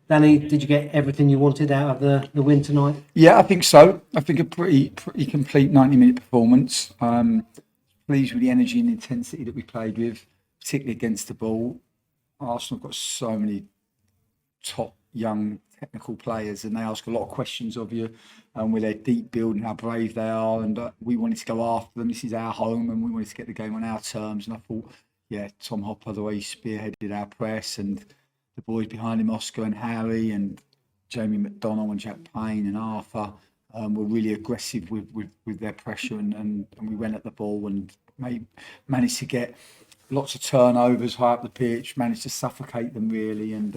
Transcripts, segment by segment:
Danny, did you get everything you wanted out of the win tonight? Yeah, I think so. I think a pretty complete 90-minute performance. Pleased with the energy and intensity that we played with, particularly against the ball. Arsenal have got so many top young technical players, and they ask a lot of questions of you, with their deep build and how brave they are. And we wanted to go after them. This is our home, and we wanted to get the game on our terms. And I thought, yeah, Tom Hopper, the way he spearheaded our press, and the boys behind him, Oscar and Harry, and Jamie McDonnell and Jack Payne and Arthur, were really aggressive with their pressure, and we went at the ball and managed to get lots of turnovers high up the pitch, managed to suffocate them really, and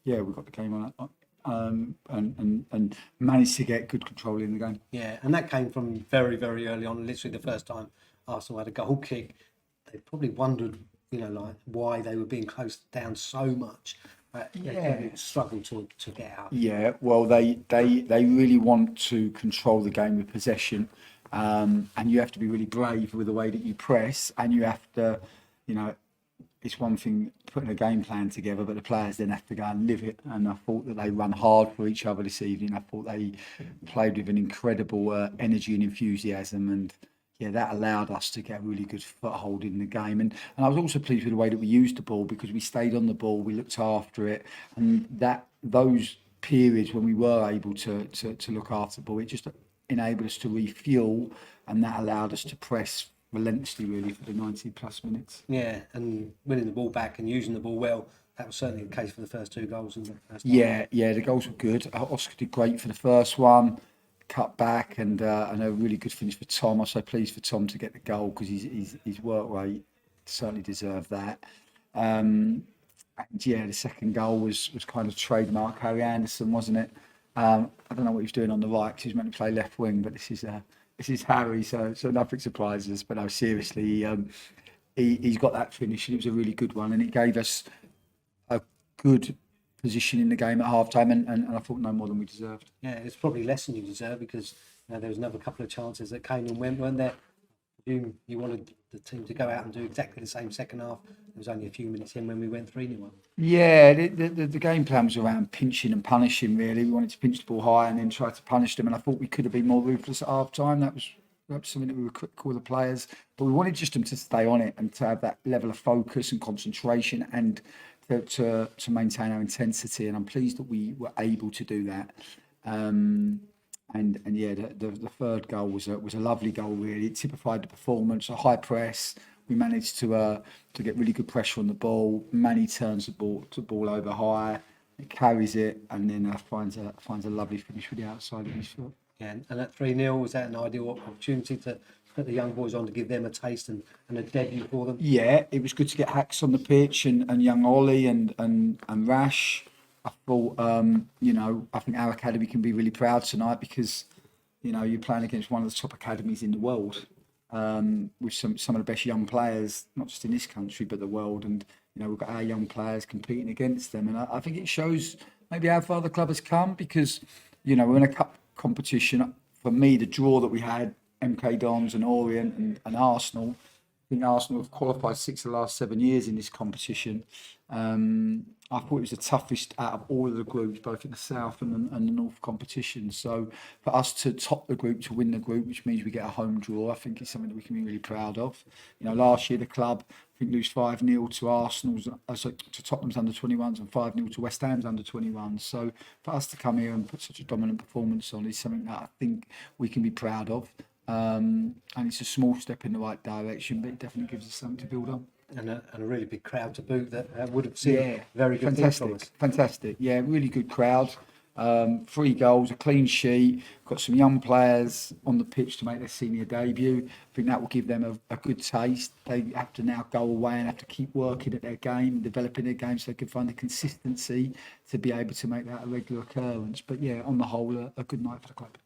yeah, we got the game on it, and managed to get good control in the game. Yeah, and that came from very, very early on. Literally the first time Arsenal had a goal kick, they probably wondered, like why they were being closed down so much. They struggled to get out. Yeah, well, they really want to control the game with possession, and you have to be really brave with the way that you press, and you have to, it's one thing putting a game plan together, but the players then have to go and live it. And I thought that they run hard for each other this evening. I thought they played with an incredible energy and enthusiasm, and yeah, that allowed us to get a really good foothold in the game. And I was also pleased with the way that we used the ball, because we stayed on the ball, we looked after it, and those periods when we were able to look after the ball, it just enabled us to refuel, and that allowed us to press relentlessly really for the 90 plus minutes. Yeah, and winning the ball back and using the ball well, that was certainly the case for the first two goals. Yeah, the goals were good. Oscar did great for the first one, cut back, and a really good finish for Tom. I'm so pleased for Tom to get the goal, because his work rate certainly deserved that. And yeah, the second goal was kind of trademark Harry Anderson, wasn't it? I don't know what he's doing on the right, because he's meant to play left wing, but this is Harry, so nothing surprises us. But no, seriously, he's got that finish, and it was a really good one, and it gave us a good position in the game at half time, and I thought no more than we deserved. Yeah, it's probably less than you deserve, because there was another couple of chances that came and went, weren't there? You wanted the team to go out and do exactly the same second half. There was only a few minutes in when we went 3-0 up. Yeah, the game plan was around pinching and punishing really. We wanted to pinch the ball high and then try to punish them, and I thought we could have been more ruthless at half time. That was something that we were critical of the players, but we wanted just them to stay on it and to have that level of focus and concentration, and to maintain our intensity, and I'm pleased that we were able to do that. And yeah, the third goal was a lovely goal really. It typified the performance, a high press. We managed to get really good pressure on the ball. Manny turns the ball over high, it carries it, and then finds a lovely finish with the outside of his foot. Yeah, and at 3-0, was that an ideal opportunity to put the young boys on, to give them a taste and a debut for them? Yeah, it was good to get Hacks on the pitch, and young Ollie and Rash. I thought, I think our academy can be really proud tonight, because, you're playing against one of the top academies in the world, with some of the best young players, not just in this country, but the world. And, we've got our young players competing against them. And I think it shows maybe how far the club has come, because, we're in a cup competition. For me, the draw that we had, MK Dons and Orient and Arsenal, I think Arsenal have qualified 6 of the last 7 years in this competition. I thought it was the toughest out of all of the groups, both in the South and the North competition. So for us to top the group, to win the group, which means we get a home draw, I think it's something that we can be really proud of. Last year the club, I think, lose 5-0 to Arsenal's, to Tottenham's under-21s, and 5-0 to West Ham's under-21s. So for us to come here and put such a dominant performance on is something that I think we can be proud of. And it's a small step in the right direction, but it definitely gives us something to build on. And a really big crowd to boot that would have seen very good things from us. Fantastic. Yeah, really good crowd. 3 goals, a clean sheet. Got some young players on the pitch to make their senior debut. I think that will give them a good taste. They have to now go away and have to keep working at their game, developing their game, so they can find the consistency to be able to make that a regular occurrence. But yeah, on the whole, a good night for the club.